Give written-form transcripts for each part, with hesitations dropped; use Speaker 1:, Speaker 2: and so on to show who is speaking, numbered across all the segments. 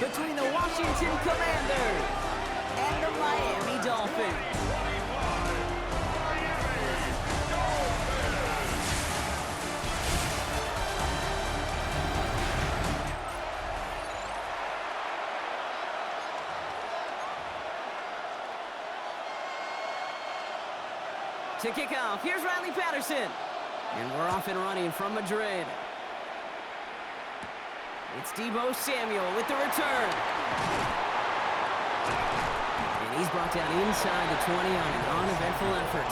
Speaker 1: between the Washington Commanders and the Miami Dolphins. To kick off, here's Riley Patterson. And we're off and running from Madrid. It's Deebo Samuel with the return. And he's brought down inside the 20 on an uneventful effort.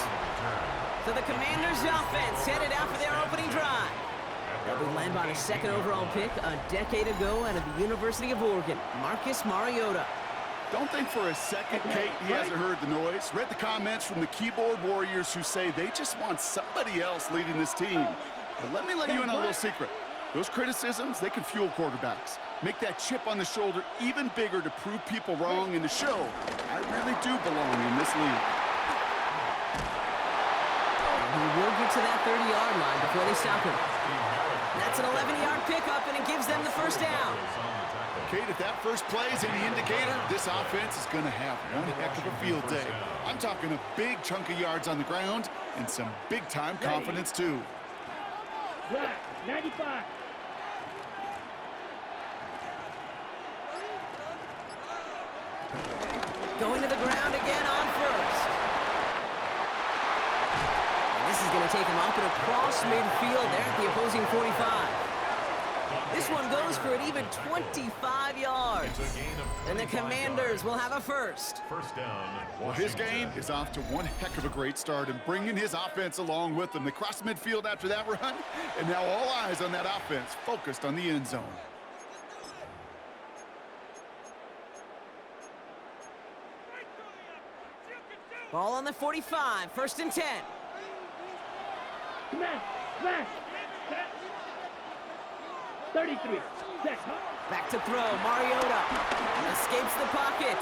Speaker 1: So the Commanders' offense headed out for their opening drive. They'll be led by the second overall pick a decade ago out of the University of Oregon, Marcus Mariota.
Speaker 2: Don't think for a second, Kate, he hasn't heard the noise. Read the comments from the keyboard warriors who say they just want somebody else leading this team. But let me let you in on a little secret. Those criticisms, they can fuel quarterbacks. Make that chip on the shoulder even bigger to prove people wrong and to show I really do belong in this league.
Speaker 1: And he will get to that 30-yard line before they stop him. That's an 11-yard pickup, and it gives them the first down.
Speaker 2: Kate, if that first play is any indicator, this offense is going to have one heck of a field day. I'm talking a big chunk of yards on the ground and some big-time confidence, too.
Speaker 3: Black, 95.
Speaker 1: Going to the ground again on first. And this is going to take him up and across midfield there at the opposing 45. This one goes for an even 25 yards. And the Commanders will have a first.
Speaker 4: First down.
Speaker 2: Well, his game is off to one heck of a great start and bringing his offense along with them. They crossed midfield after that run, and now all eyes on that offense focused on the end zone.
Speaker 1: Ball on the 45, first and 10.
Speaker 3: Smash, smash. 33. Set.
Speaker 1: Back to throw, Mariota. Escapes the pocket.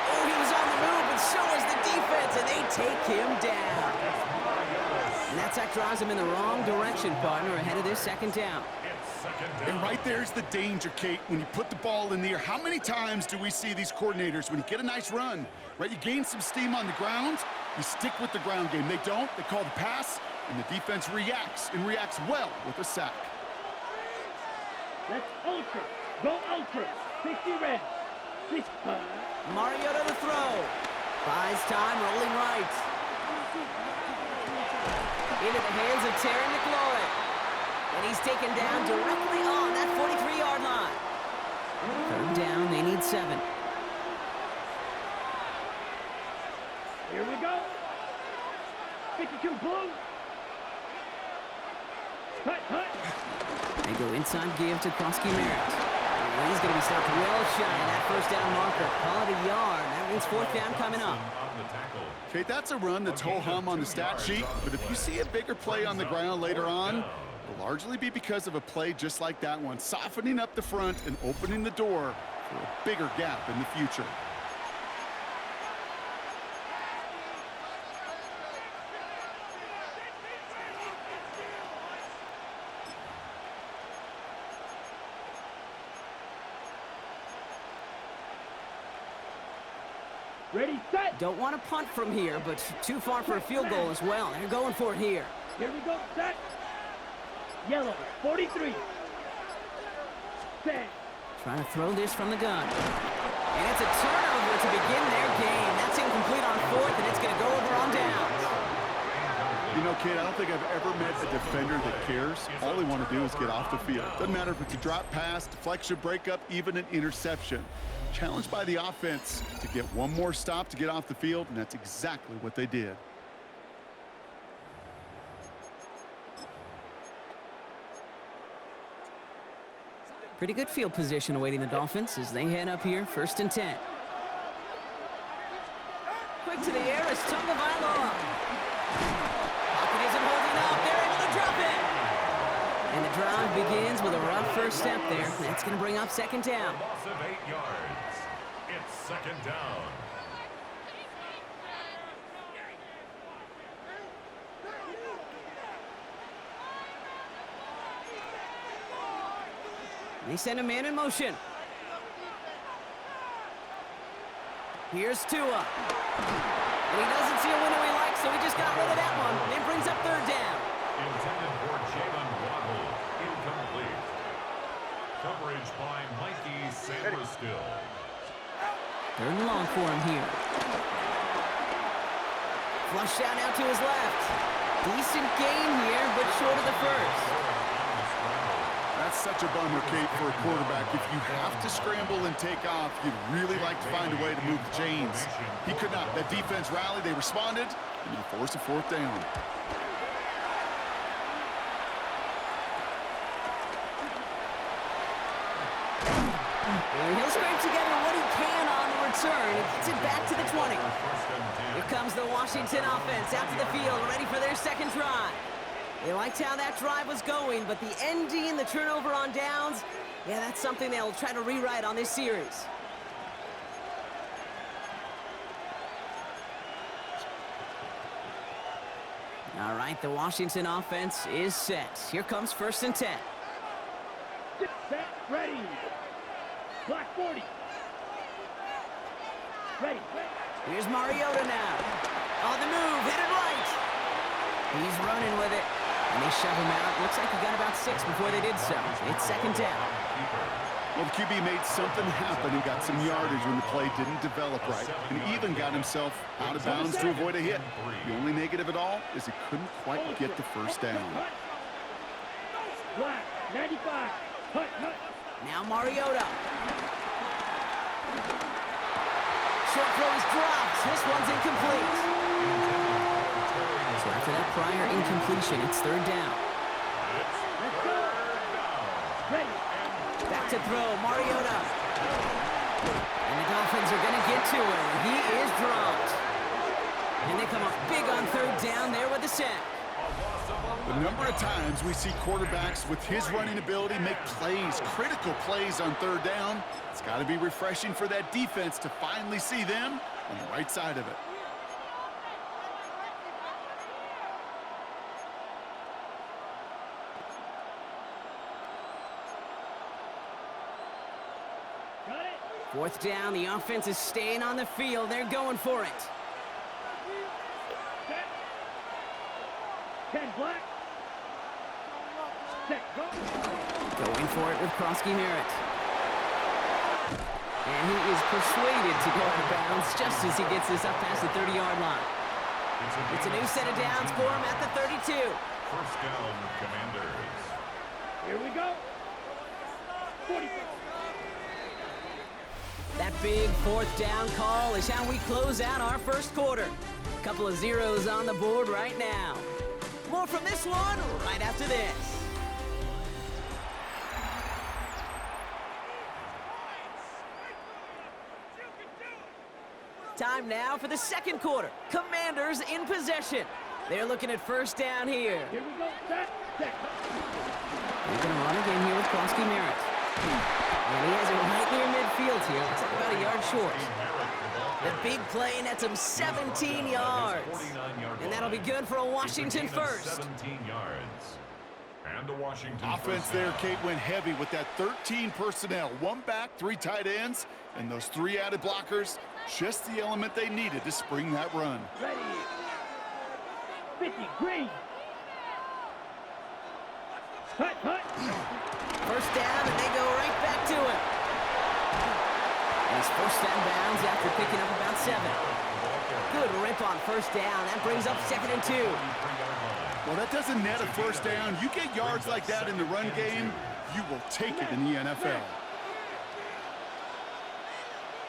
Speaker 1: Oh, he was on the move, and so was the defense, and they take him down. And that sack drives him in the wrong direction, partner, ahead of this second down.
Speaker 2: And right there's the danger, Kate, when you put the ball in the air. How many times do we see these coordinators, when you get a nice run, right, you gain some steam on the ground, you stick with the ground game. They don't, they call the pass, and the defense reacts, and reacts well with a sack.
Speaker 3: Let's ultra. Go ultra. 60 red.
Speaker 1: Mariota to throw. Buys time, rolling right. Into the hands of Terry McLaurin. And he's taken down directly on that 43-yard line. Third down, they need 7.
Speaker 3: Here we go. 52 blue. Hut, hut.
Speaker 1: They go inside give to Krosky Merritt. And he's going to be stopped well shy of that first down marker. Call it a yard. That means fourth down coming up.
Speaker 2: Okay, that's a run that's ho-hum on the stat sheet, but if you see a bigger play on the ground later on, it'll largely be because of a play just like that one, softening up the front and opening the door for a bigger gap in the future.
Speaker 3: Ready, set.
Speaker 1: Don't want to punt from here, but too far for a field goal as well. They're going for it here.
Speaker 3: Here we go, set. Yellow, 43. Set.
Speaker 1: Trying to throw this from the gun. And it's a turnover to begin their game. That's incomplete on fourth, and it's going to go over on downs.
Speaker 2: You know, kid, I don't think I've ever met a defender that cares. All they want to do is get off the field. Doesn't matter if it's a drop pass, deflection, breakup, even an interception. Challenged by the offense to get one more stop to get off the field, and that's exactly what they did.
Speaker 1: Pretty good field position awaiting the Dolphins as they head up here, first and 10. Quick to the air is Tagovailoa. Pocket isn't holding up. They're able to drop it. And the drive begins with a rough first step there. That's going to bring up second down.
Speaker 4: Loss of 8 yards. It's second down.
Speaker 1: They send a man in motion. Here's Tua. And he doesn't see a window he likes, so he just got rid of that one. And brings up third down.
Speaker 4: Intended for Jalen Waddle. Incomplete. Coverage by Mikey Sanders-Still.
Speaker 1: Third and long for him here. Flush down out to his left. Decent gain here, but short of the first.
Speaker 2: That's such a bummer, Kate, for a quarterback. If you have to scramble and take off, you'd really like to find a way to move the chains. He could not. That defense rallied, they responded, and you forced a fourth down.
Speaker 1: He'll scrape together what he can on the return. He gets it back to the 20. Here comes the Washington offense out to the field, ready for their second drive. They liked how that drive was going, but the ND and the turnover on downs, yeah, that's something they'll try to rewrite on this series. All right, the Washington offense is set. Here comes 1st and 10.
Speaker 3: Set, ready. Black 40. Ready.
Speaker 1: Here's Mariota now. On the move, hit it right. He's running with it. And they shove him out. Looks like he got about 6 before they did so. It's 2nd down.
Speaker 2: Well, the QB made something happen. He got some yardage when the play didn't develop right, and even got himself out of bounds to avoid a hit. The only negative at all is he couldn't quite get the first down.
Speaker 3: Black 95. Hut, hut.
Speaker 1: Now Mariota. Short throw is dropped. This one's incomplete. So after that prior incompletion, it's 3rd down.
Speaker 3: Let's go. Ready.
Speaker 1: Back to throw, Mariota. And the Dolphins are going to get to him. He is dropped. And they come up big on 3rd down there with the sack.
Speaker 2: The number of times we see quarterbacks with his running ability make plays, critical plays on 3rd down, it's got to be refreshing for that defense to finally see them on the right side of it.
Speaker 3: Got it.
Speaker 1: 4th down, the offense is staying on the field. They're going for it.
Speaker 3: Set. 10 black. Set, go.
Speaker 1: Going for it with Krosky Merritt. And he is persuaded to go out of bounds just as he gets this up past the 30-yard line. It's a new set of downs for him at the 32.
Speaker 4: 1st down, Commanders.
Speaker 3: Here we go. 40.
Speaker 1: That big 4th down call is how we close out our 1st quarter. Couple of zeros on the board right now. More from this one right after this. Time now for the 2nd quarter. Commanders in possession. They're looking at 1st down here.
Speaker 3: Here we go. Set. Set.
Speaker 1: They're going to run again here with Krosky Merritt. And he has it right near midfield here. Looks like about a yard short. The big play nets him 17 yards. And that'll be good for a Washington first.
Speaker 4: 17 yards. And a Washington
Speaker 2: Offense there, Kate, went heavy with that 13 personnel. 1 back, 3 tight ends, and those 3 added blockers. Just the element they needed to spring that run.
Speaker 3: Ready. 50. Green. Hut, hut.
Speaker 1: 1st down, and they go right back to him. And he's forced down bounds after picking up about 7. Good rip on 1st down. That brings up 2nd and 2.
Speaker 2: Well, that doesn't net a 1st down. You get yards like that in the run game, you will take it in the NFL.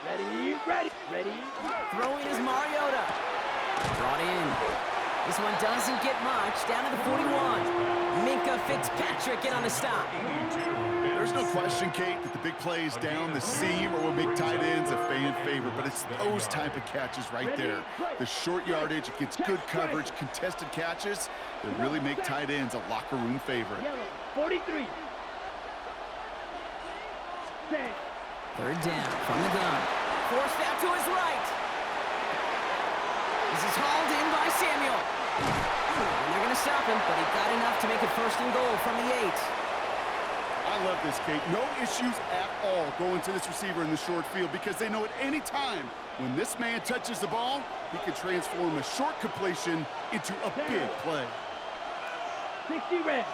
Speaker 3: Ready. Ready. Ready.
Speaker 1: Throwing is Mariota. Brought in. This one doesn't get much. Down to the 41. Minka Fitzpatrick in on the stop.
Speaker 2: There's no question, Kate, that the big plays down the seam or what make tight ends a fan favorite, but it's those type of catches right there. The short yardage against good coverage, contested catches that really make tight ends a locker room favorite.
Speaker 3: Yellow. 43. Set.
Speaker 1: 3rd down from the gun. Forced out to his right. This is hauled in by Samuel. And they're going to stop him, but he got enough to make it 1st and goal from the 8.
Speaker 2: I I love this, Kate. No issues at all going to this receiver in the short field because they know at any time when this man touches the ball, he can transform a short completion into a big play.
Speaker 3: 60 red.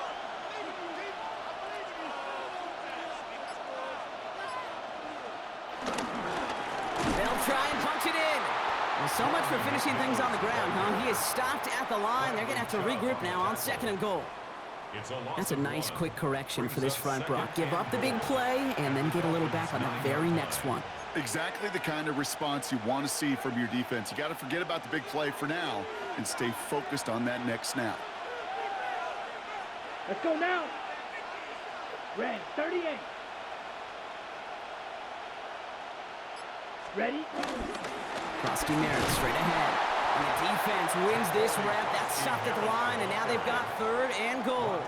Speaker 1: They'll try and punch it in. Well, so much for finishing things on the ground, huh? He is stopped at the line. They're going to have to regroup now on 2nd and goal. That's a nice quick correction for this front, Brock. Give up the big play and then get a little back on the very next one.
Speaker 2: Exactly the kind of response you want to see from your defense. You got to forget about the big play for now and stay focused on that next snap.
Speaker 3: Let's go now. Red, 38. Ready?
Speaker 1: Krusty Merritt straight ahead. And the defense wins this rep. That's stopped at the line, and now they've got 3rd and goal.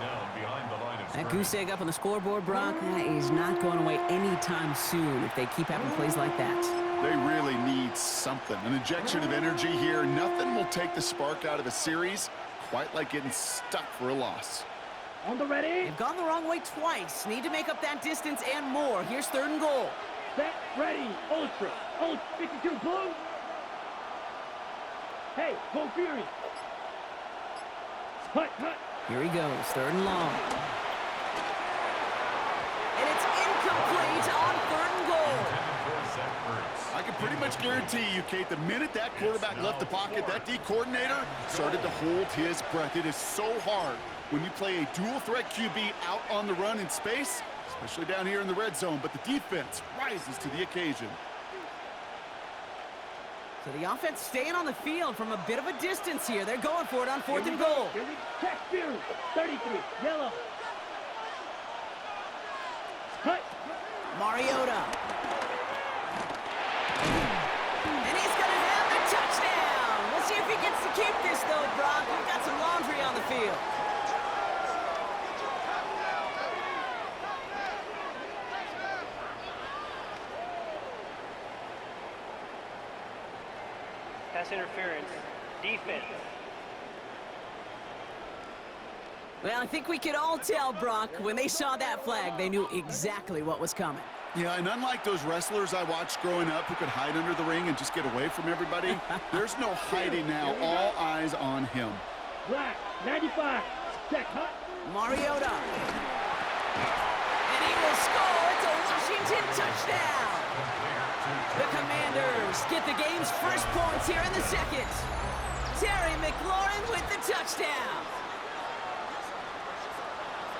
Speaker 1: That goose egg up on the scoreboard, Brock, that is not going away anytime soon if they keep having plays like that.
Speaker 2: They really need something. An injection of energy here. Nothing will take the spark out of a series quite like getting stuck for a loss.
Speaker 3: On the ready.
Speaker 1: They've gone the wrong way twice. Need to make up that distance and more. Here's 3rd and goal.
Speaker 3: Set, ready, ultra, 52 blue. Hey, go Fury. Hut.
Speaker 1: Here he goes, 3rd and long. And it's incomplete on 3rd and goal.
Speaker 2: I can pretty much guarantee you, Kate, the minute that quarterback left the pocket, that D coordinator started to hold his breath. It is so hard when you play a dual-threat QB out on the run in space, especially down here in the red zone, but the defense rises to the occasion.
Speaker 1: So the offense staying on the field from a bit of a distance here. They're going for it on 4th and goal.
Speaker 3: Here we check Fury, 33, yellow. Hut.
Speaker 1: Mariota. And he's going to have the touchdown. We'll see if he gets to keep this, though, Brock. We've got some laundry on the field.
Speaker 5: Pass interference. Defense.
Speaker 1: Well, I think we could all tell, Brock, when they saw that flag, they knew exactly what was coming.
Speaker 2: Yeah, and unlike those wrestlers I watched growing up who could hide under the ring and just get away from everybody, there's no hiding now. All eyes on him.
Speaker 3: Black, 95. Check, hut.
Speaker 1: Mariota. And he will score. It's a Washington touchdown. The Commanders get the game's first points here in the 2nd. Terry McLaurin with the touchdown.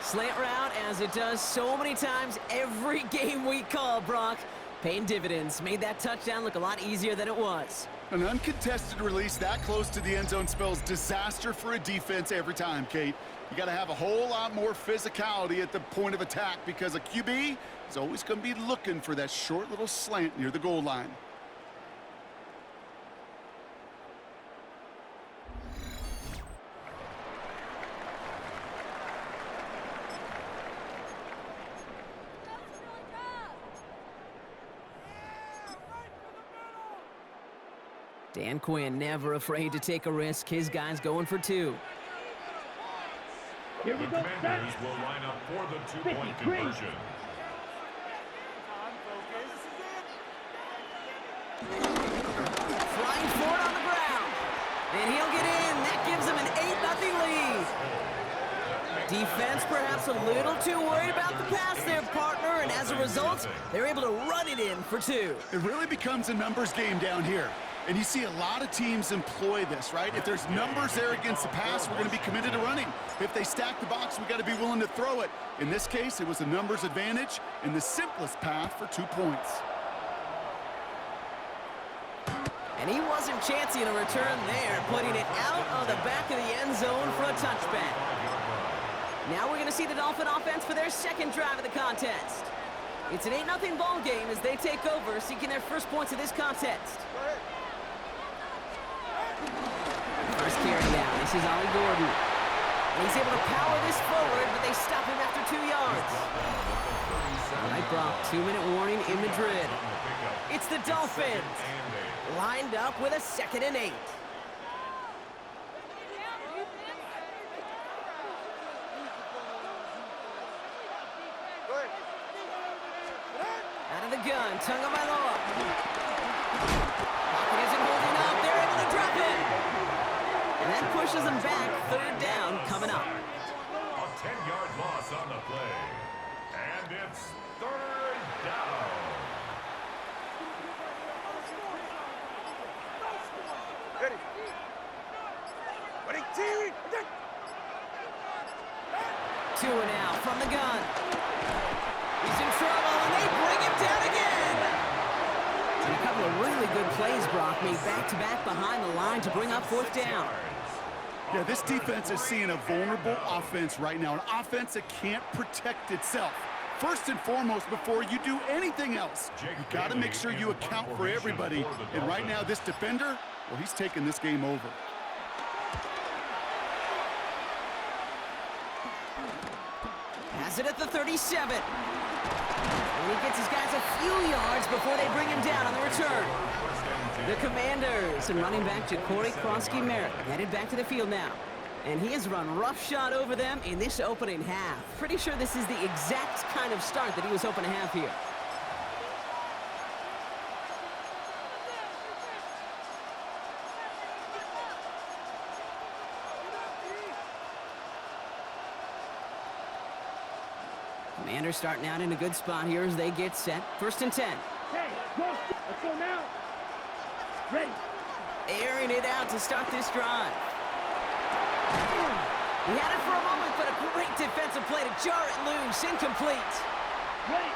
Speaker 1: Slant route, as it does so many times every game we call, Brock. Paying dividends. Made that touchdown look a lot easier than it was.
Speaker 2: An uncontested release that close to the end zone spells disaster for a defense every time, Kate. You got to have a whole lot more physicality at the point of attack because a QB is always going to be looking for that short little slant near the goal line.
Speaker 1: Dan Quinn never afraid to take a risk. His guy's going for 2.
Speaker 3: Here we
Speaker 4: The
Speaker 3: go,
Speaker 4: Commanders
Speaker 3: set.
Speaker 4: will line up for the two-point
Speaker 3: 53.
Speaker 4: conversion.
Speaker 1: Flying forward on the ground. And he'll get in. That gives him an 8-0 lead. Defense perhaps a little too worried about the pass there, partner, and as a result, they're able to run it in for 2.
Speaker 2: It really becomes a numbers game down here. And you see a lot of teams employ this, right? If there's numbers there against the pass, we're going to be committed to running. If they stack the box, we've got to be willing to throw it. In this case, it was a numbers advantage and the simplest path for 2 points.
Speaker 1: And he wasn't chancing a return there, putting it out of the back of the end zone for a touchback. Now we're going to see the Dolphin offense for their 2nd drive of the contest. It's an 8-0 ball game as they take over, seeking their first points of this contest. First carry down. This is Ollie Gordon. And he's able to power this forward, but they stop him after 2 yards. All right, Brock, 2-minute warning in Madrid. It's the Dolphins, lined up with a 2nd and 8. the gun. Tagovailoa. Pocket isn't holding up. They're able to drop it. And that pushes them back. Third down coming up.
Speaker 4: A 10-yard loss on the play. And it's third down.
Speaker 6: Ready. Ready, team.
Speaker 1: Tua now from the gun. He's in trouble, and they bring him down again. And a couple of really good plays, Brock, made back-to-back behind the line to bring up fourth down.
Speaker 2: Yeah, this defense is seeing a vulnerable offense right now, an offense that can't protect itself. First and foremost, before you do anything else, you got to make sure you account for everybody. And right now, this defender, well, he's taking this game over.
Speaker 1: Has it at the 37. And he gets his guys a few yards before they bring him down on the return. The Commanders and running back Ja'Cory Krosky-Merritt headed back to the field now. And he has run roughshod over them in this opening half. Pretty sure this is the exact kind of start that he was hoping to have here. Commanders starting out in a good spot here as they get set. First and 10.
Speaker 3: Hey, go. Let's go now. Ready.
Speaker 1: Airing it out to start this drive. He had it for a moment, but a great defensive play to jar it loose. Incomplete.
Speaker 3: Ready.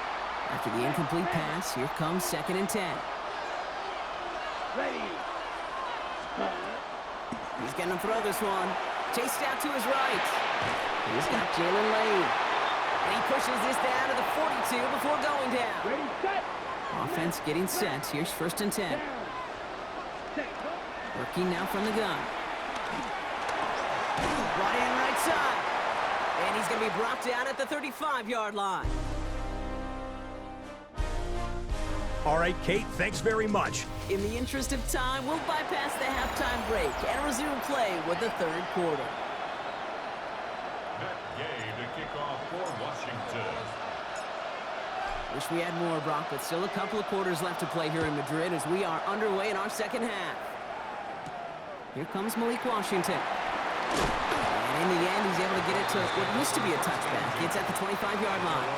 Speaker 1: After the incomplete pass, here comes second and 10.
Speaker 3: Ready.
Speaker 1: He's going to throw this one. Chased out to his right. He's got Jalen Lane. And he pushes this down to the 42 before going down.
Speaker 3: Ready, set.
Speaker 1: Offense getting set. Here's first and 10.
Speaker 3: Down. Set.
Speaker 1: Working now from the gun. Brought in right side. And he's going to be brought down at the 35-yard line.
Speaker 7: All right, Kate, thanks very much.
Speaker 1: In the interest of time, we'll bypass the halftime break and resume play with the third quarter.
Speaker 4: That game to kick off for Washington.
Speaker 1: Wish we had more, Brock, but still a couple of quarters left to play here in Madrid as we are underway in our second half. Here comes Malik Washington. And in the end, he's able to get it to what used to be a touchback. It's at the 25-yard line.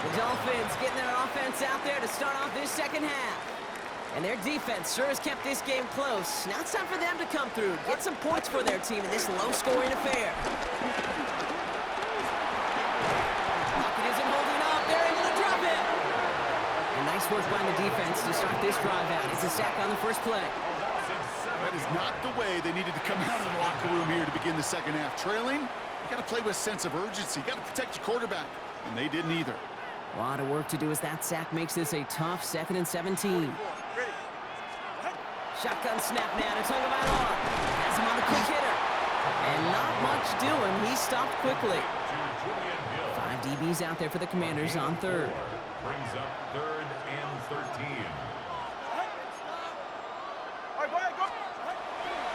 Speaker 1: The Dolphins getting their offense out there to start off this second half. And their defense sure has kept this game close. Now it's time for them to come through, get some points for their team in this low-scoring affair. Pocket isn't holding up. They're able to drop it. And nice work by the defense to start this drive out. It's a sack on the first play.
Speaker 2: That is not the way they needed to come out of the locker room here to begin the second half. Trailing, you got to play with a sense of urgency. You got to protect your quarterback, and they didn't either.
Speaker 1: A lot of work to do as that sack makes this a tough second and 17. Shotgun snap now to Tagovailoa. Has him on a quick hitter. And not much doing. He stopped quickly. 5 DBs out there for the Commanders on third.
Speaker 4: Brings up third and 13.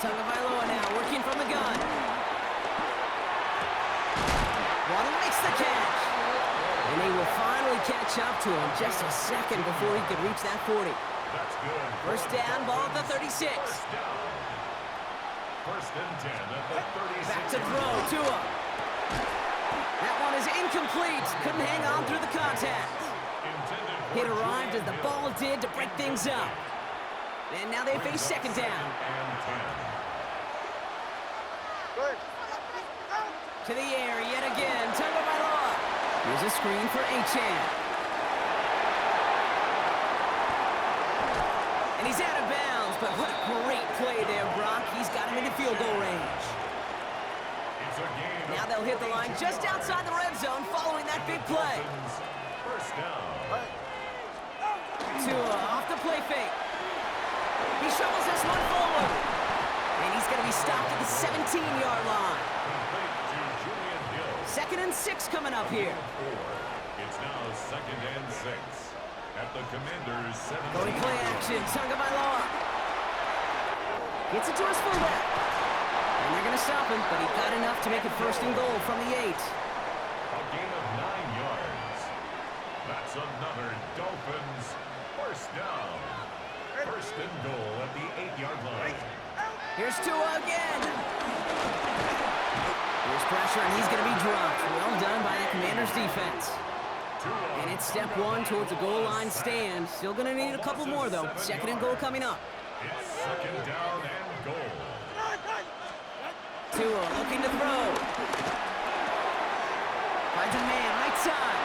Speaker 1: Tagovailoa now working from the gun. Waddle makes the catch. And they will finally catch up to him just a second before he could reach that 40.
Speaker 4: That's good.
Speaker 1: First down, ball at the 36.
Speaker 4: First down. First and 10 at the 36.
Speaker 1: Back to throw, Tua. That one is incomplete. Couldn't hang on through the contact. It arrived as the ball did to break things up. And now they face second down. To the air yet again. Tagovailoa. Here's a screen for Achane. And he's out of bounds, but what a great play there, Brock. He's got him into field goal range. Now they'll hit the line just outside the red zone following that big play.
Speaker 4: First down.
Speaker 1: Tua off the play fake. He shovels this one forward. And he's going to be stopped at the 17-yard line. Second and 6 coming up here.
Speaker 4: It's now second and 6 at the Commanders' 17.
Speaker 1: Going play action, Tagovailoa. Gets it to his fullback. And they're going to stop him, but he got enough to make it first and goal from the 8.
Speaker 4: A gain of 9 yards. That's enough another Dolphins first down. First and goal at the 8-yard line.
Speaker 1: Here's Tua again. Here's pressure, and he's going to be dropped. Well done by the Commanders' defense. And it's step one towards the goal line stand. Still going to need a couple more, though. Second and goal coming up.
Speaker 4: It's second down and goal.
Speaker 1: Tua looking to throw. Finds a man right side.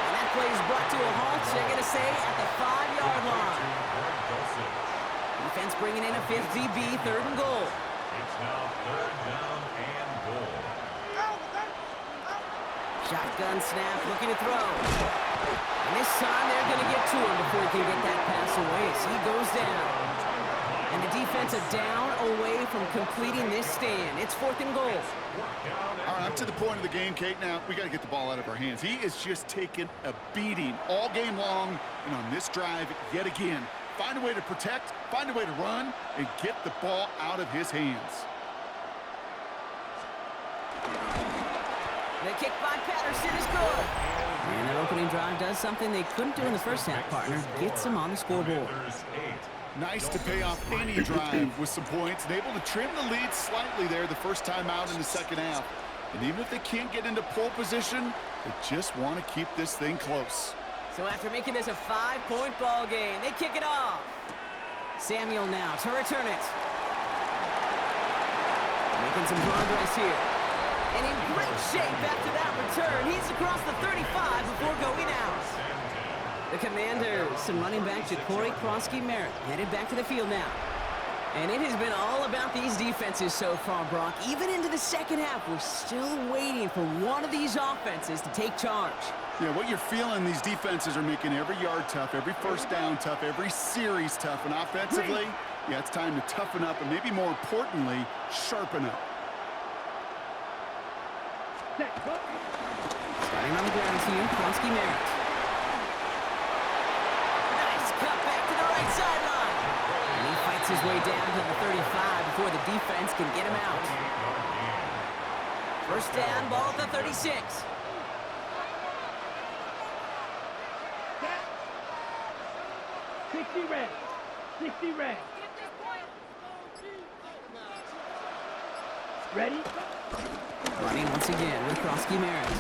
Speaker 1: And that play is brought to a halt, they're going to say, at the 5-yard line. Defense bringing in a 5th DB, third and goal.
Speaker 4: It's now third down and goal.
Speaker 1: Shotgun snap, looking to throw. And this time they're going to get to him before he can get that pass away as he goes down. And the defense are down away from completing this stand. It's fourth and goal.
Speaker 2: All right, up to the point of the game, Kate. Now, we got to get the ball out of our hands. He is just taking a beating all game long. And on this drive, yet again, find a way to protect, find a way to run, and get the ball out of his hands.
Speaker 1: The kick by Patterson is good. And that opening drive does something they couldn't do in the first half, partner. Gets them on the scoreboard.
Speaker 2: Nice to pay off any drive with some points, and able to trim the lead slightly there the first time out in the second half. And even if they can't get into pole position, they just want to keep this thing close.
Speaker 1: So after making this a 5-point ball game, they kick it off. Samuel now to return it. Making some progress here. And in great shape after that return. He's across the 35 before going out. The Commanders and running back Ja'Cory Krosky-Merritt headed back to the field now. And it has been all about these defenses so far, Brock. Even into the second half, we're still waiting for one of these offenses to take charge.
Speaker 2: Yeah, what you're feeling, these defenses are making every yard tough, every first down tough, every series tough. And offensively, yeah, it's time to toughen up and maybe more importantly, sharpen up.
Speaker 1: Starting on the ground team, Krosky-Merritt. Nice cut back to the right sideline. And he fights his way down to the 35 before the defense can get him out. First down, ball at the 36.
Speaker 3: 60 red. 60 red. Ready?
Speaker 1: Running once again with Krosky-Merritt.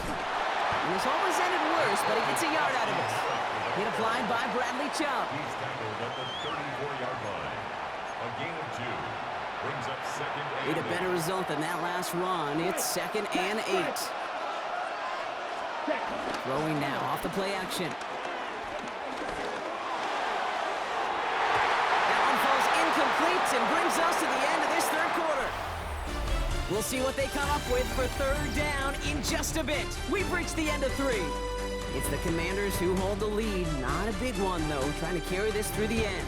Speaker 1: And this almost ended worse, but he gets a yard out of it. Hit applied by Bradley Chubb.
Speaker 4: He's tackled at the 34-yard line. A gain of 2. Brings up second and
Speaker 1: Need a better result than that last run. It's second and 8. Throwing now off the play action. That one falls incomplete and brings us to the end of this third quarter. We'll see what they come up with for third down in just a bit. We've reached the end of 3. It's the Commanders who hold the lead. Not a big one, though, trying to carry this through the end.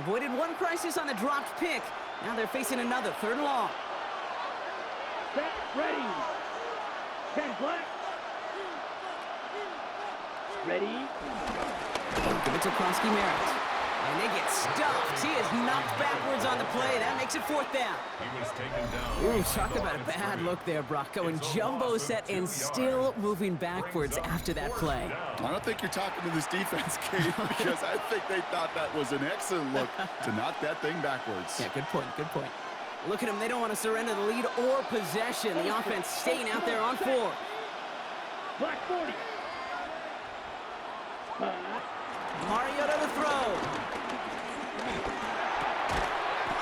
Speaker 1: Avoided one crisis on the dropped pick. Now they're facing another, third and long.
Speaker 3: Set, ready. 10 black. Ready.
Speaker 1: Give it to Krosky-Merritt. And they get stuffed. He is knocked backwards on the play. That makes it fourth down.
Speaker 4: he was taken down.
Speaker 1: Ooh, talk about a bad look there, Brock. Going jumbo set and still moving backwards after that play.
Speaker 2: I don't think you're talking to this defense, Kate, because I think they thought that was an excellent look to knock that thing backwards.
Speaker 1: Yeah, good point, good point. Look at them. They don't want to surrender the lead or possession. The offense staying out there on 4.
Speaker 3: Black 40.
Speaker 1: Mariota to throw.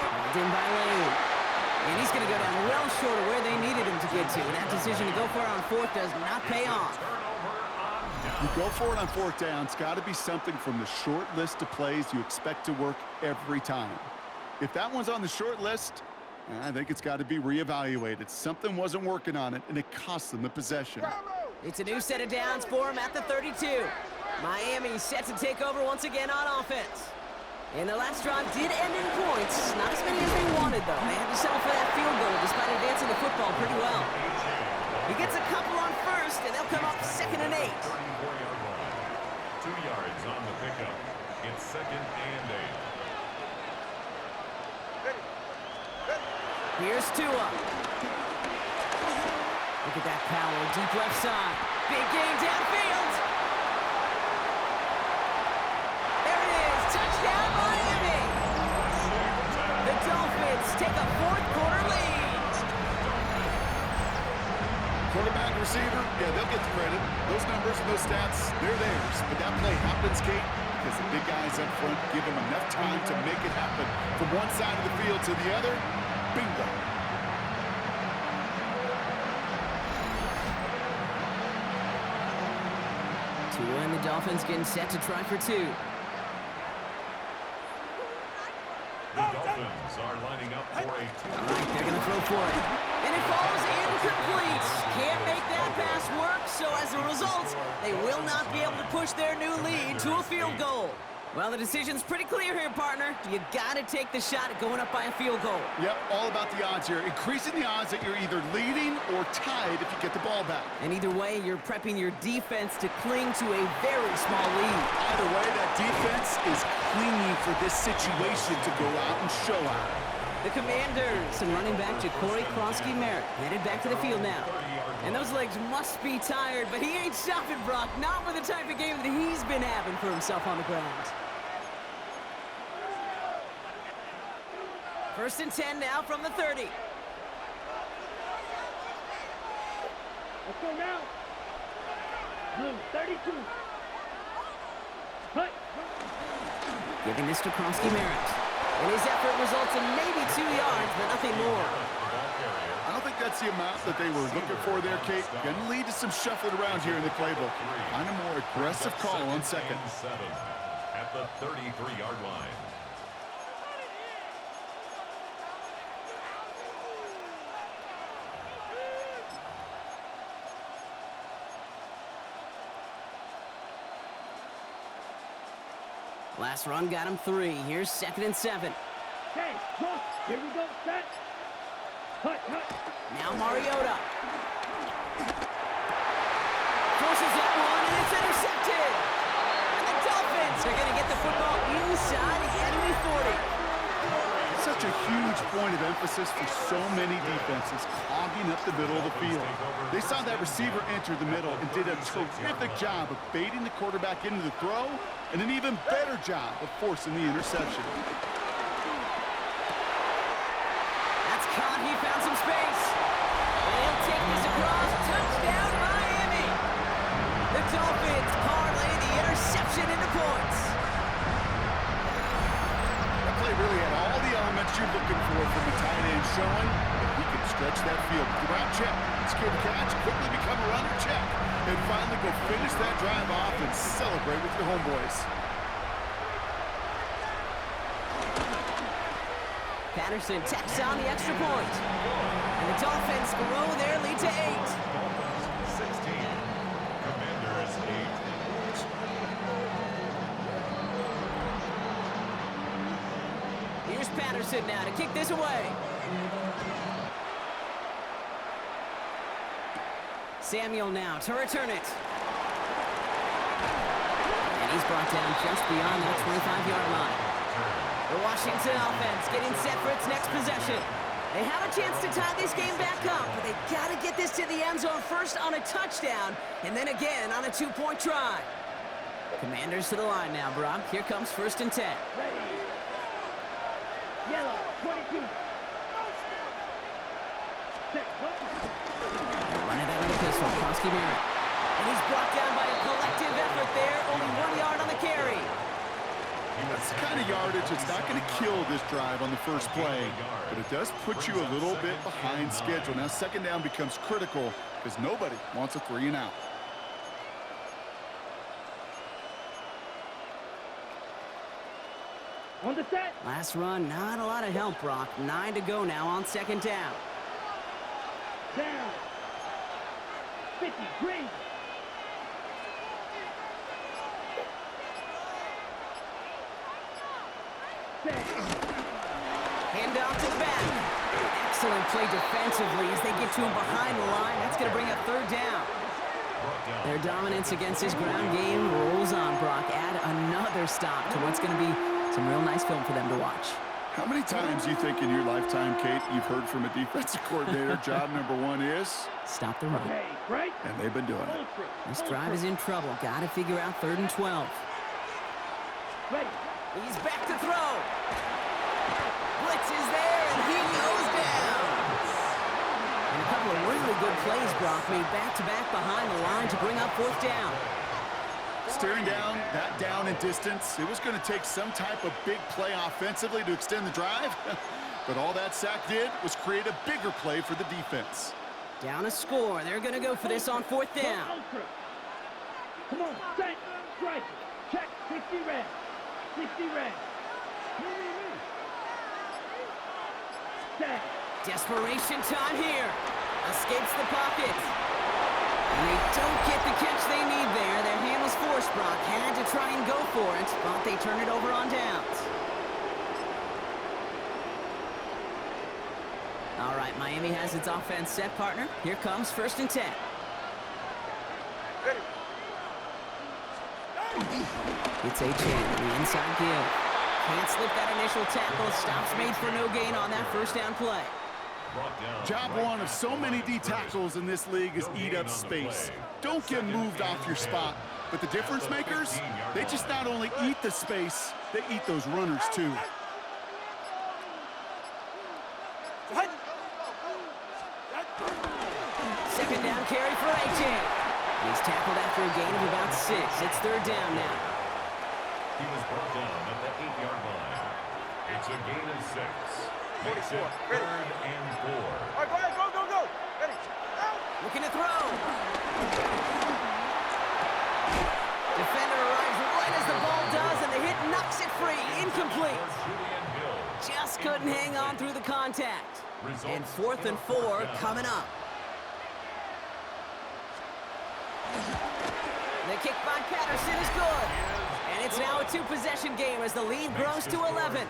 Speaker 1: Held in by Lane. And he's going to go down well short of where they needed him to get to. That decision to go for it on 4th does not pay off.
Speaker 2: You go for it on 4th down. It's got to be something from the short list of plays you expect to work every time. If that one's on the short list, I think it's got to be reevaluated. Something wasn't working on it, and it cost them the possession.
Speaker 1: It's a new set of downs for him at the 32. Miami set to take over once again on offense. And the last drive did end in points. Not as many as they wanted, though. They had to settle for that field goal despite advancing the football pretty well. He gets a couple on first, and they'll come up second and 8.
Speaker 4: 34-yard line. 2 yards on the pickup. It's second and 8.
Speaker 1: Here's Tua. Look at that power, deep left side. Big game downfield. There it is, touchdown Miami. The Dolphins take a fourth-quarter lead.
Speaker 2: Quarterback, receiver, yeah, they'll get the credit. Those numbers and those stats, they're theirs. But that play happens, Kate, because the big guys up front give them enough time to make it happen. From one side of the field to the other, bingo.
Speaker 1: Tua and the Dolphins getting set to try for two.
Speaker 4: The Dolphins are lining up for a
Speaker 1: All right, they're going to throw for it. And it falls incomplete. Can't make that pass work, so as a result, they will not be able to push their new lead to a field goal. Well, the decision's pretty clear here, partner. You got to take the shot at going up by a field goal.
Speaker 2: Yep, all about the odds here. Increasing the odds that you're either leading or tied if you get the ball back.
Speaker 1: And either way, you're prepping your defense to cling to a very small lead.
Speaker 2: Either way, that defense is clinging for this situation to go out and show out.
Speaker 1: The Commanders and running back Ja'Cory Krosky-Merritt headed back to the field now. And those legs must be tired, but he ain't stopping, Brock. Not with the type of game that he's been having for himself on the ground. 1st and 10 now from the 30.
Speaker 3: Let's go now. Blue, 32. Cut.
Speaker 1: Giving this to Krosky-Merritt. And his effort results in maybe 2 yards, but nothing more.
Speaker 2: I don't think that's the amount that they were looking for there, Kate. Going to lead to some shuffling around here in the playbook. Find a more aggressive call on second.
Speaker 4: 7 at the 33-yard line.
Speaker 1: Last run got him 3. Here's 2nd and 7.
Speaker 3: Okay, look. Here we go. Set. Cut, cut.
Speaker 1: Now Mariota. Forces that one, and it's intercepted. And the Dolphins are going to get the football inside the enemy 40.
Speaker 2: Such a huge point of emphasis for so many defenses, clogging up the middle of the field. They saw that receiver enter the middle and did a terrific job of baiting the quarterback into the throw, and an even better job of forcing the interception.
Speaker 1: That's caught. He found some space. And he'll take this across. Touchdown, Miami. The Dolphins parlay the interception into points.
Speaker 2: That play really had all the elements you're looking for from the tight end, showing that he can stretch that field. Grab check, secure the catch, quickly become a runner check, and finally go finish that drive off and celebrate with your homeboys.
Speaker 1: Patterson tacks on the extra point. And the Dolphins grow their lead to 8.
Speaker 4: 16. Commanders 8.
Speaker 1: Here's Patterson now to kick this away. Samuel now to return it. And he's brought down just beyond that 25-yard line. The Washington offense getting set for its next possession. They have a chance to tie this game back up, but they got to get this to the end zone first on a touchdown, and then again on a 2-point try. Commanders to the line now, Brock. Here comes 1st and 10.
Speaker 3: Ready. Yellow, 22. Set.
Speaker 1: Running out of the pistol, Krosky-Merritt. And he's brought down by a collective effort there. Only 1 yard on the carry.
Speaker 2: That's the kind of yardage that's not going to kill this drive on the first play, but it does put you a little bit behind schedule. Now 2nd down becomes critical because nobody wants a 3 and out.
Speaker 3: On the set.
Speaker 1: Last run, not a lot of help, Brock. 9 to go now on 2nd down.
Speaker 3: Down. 50. Green.
Speaker 1: Hand off to the back. Excellent play defensively as they get to him behind the line. That's going to bring up 3rd down. Their dominance against his ground game rolls on, Brock. Add another stop to what's going to be some real nice film for them to watch.
Speaker 2: How many times you think in your lifetime, Kate, you've heard from a defensive coordinator, job number one is?
Speaker 1: Stop the run.
Speaker 3: Okay, right.
Speaker 2: And they've been doing it.
Speaker 1: This drive is in trouble. Got to figure out 3rd and 12.
Speaker 3: Ready.
Speaker 1: He's back to throw. Blitz is there, and he goes down. And a couple of really good plays, Brock, made back-to-back behind the line to bring up 4th down.
Speaker 2: Staring down that down and distance, it was going to take some type of big play offensively to extend the drive. But all that sack did was create a bigger play for the defense.
Speaker 1: Down a score. They're going to go for this on 4th down.
Speaker 3: Come on, set, strike, check, 60 red, 60 red. Set.
Speaker 1: Desperation time here. Escapes the pocket. And they don't get the catch they need there. Their hand was forced, Brock. Had to try and go for it, but they turn it over on downs. All right, Miami has its offense set, partner. Here comes 1st and 10.
Speaker 6: Ready.
Speaker 1: It's a chain on the inside give. Can't slip that initial tackle. Stops made for no gain on that 1st down play.
Speaker 2: Job one of so many D tackles in this league is eat up space. Don't get moved off your spot. But the difference makers, they just not only eat the space, they eat those runners too.
Speaker 1: Second down carry for A.J. He's tackled after a gain of about 6. It's 3rd down now.
Speaker 4: He was brought down at the 8-yard line. It's a gain of 6. Makes it 3rd and 4.
Speaker 6: All right, go. Ready. Out.
Speaker 1: Looking to throw. Defender arrives right as the ball does, and the hit knocks it free. Incomplete. Just couldn't hang on through the contact. And 4th and 4 coming up. The kick by Patterson is good. And it's now a 2-possession game as the lead grows to 11.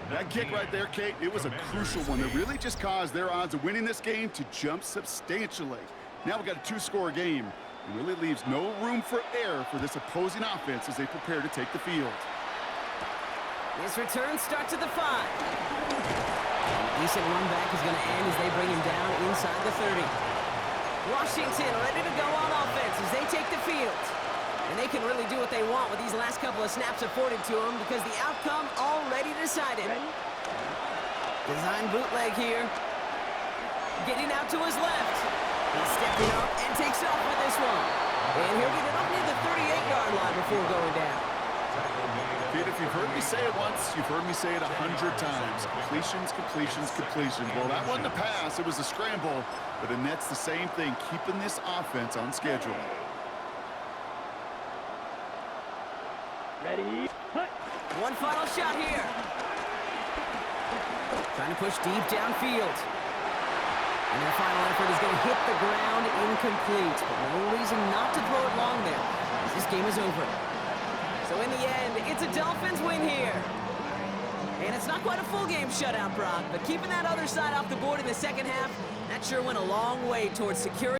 Speaker 2: That kick right there, Kate, it was a crucial one that really just caused their odds of winning this game to jump substantially. Now we've got a 2-score game. It really leaves no room for error for this opposing offense as they prepare to take the field.
Speaker 1: This return starts at the 5. A decent run back is going to end as they bring him down inside the 30. Washington ready to go on offense as they take the field. And they can really do what they want with these last couple of snaps afforded to them because the outcome already decided. Design bootleg here. Getting out to his left. He's stepping up and takes off with this one. And he'll get it up near the 38-yard line before going down.
Speaker 2: Kid, if you've heard me say it once, you've heard me say it 100 times. Completions. Well, that wasn't a pass. It was a scramble. But it nets the same thing, keeping this offense on schedule.
Speaker 3: Ready.
Speaker 1: One final shot here. Trying to push deep downfield. And their final effort is going to hit the ground incomplete. But no reason not to throw it long there, as this game is over. So in the end, it's a Dolphins win here. And it's not quite a full game shutout, Brock, but keeping that other side off the board in the second half, that sure went a long way towards securing